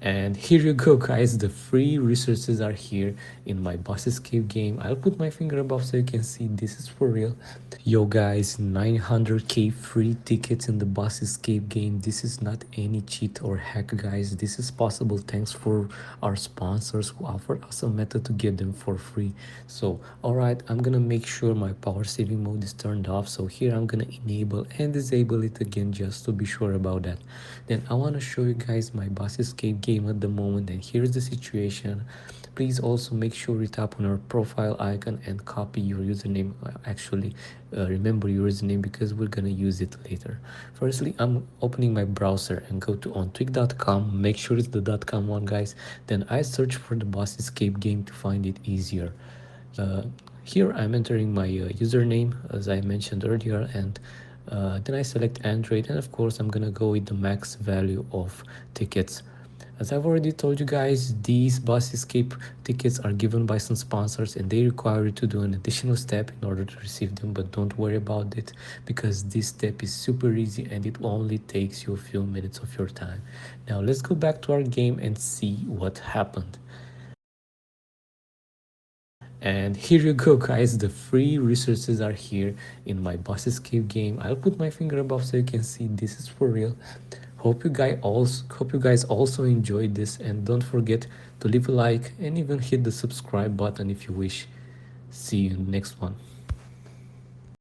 And here you go, guys. The free resources are here in my Boss Escape game. I'll put my finger above so you can see this is for real. Yo, guys, 900k free tickets in the Boss Escape game. This is not any cheat or hack, guys. This is possible thanks for our sponsors who offered us a method to get them for free. So, alright, I'm gonna make sure my power saving mode is turned off. So here I'm gonna enable and disable it again just to be sure about that. Then I want to show you guys my Boss Escape game at the moment, and here's the situation. Please also make sure you tap on our profile icon and copy your username. Actually, remember your username because we're gonna use it later. Firstly, I'm opening my browser and go to ontwig.com. Make sure it's the .com one, guys. Then I search for the Boss Escape game to find it easier. uh, Here I'm entering my username as I mentioned earlier, and then I select Android, and of course I'm gonna go with the max value of tickets. As I've already told you guys, these Bus Escape tickets are given by some sponsors and they require you to do an additional step in order to receive them, but don't worry about it because this step is super easy and it only takes you a few minutes of your time. Now let's go back to our game and see what happened. And here you go, guys. The free resources are here in my Boss Escape game. I'll put my finger above so you can see this is for real. Hope you guys also enjoyed this, and don't forget to leave a like and even hit the subscribe button if you wish. See you next one.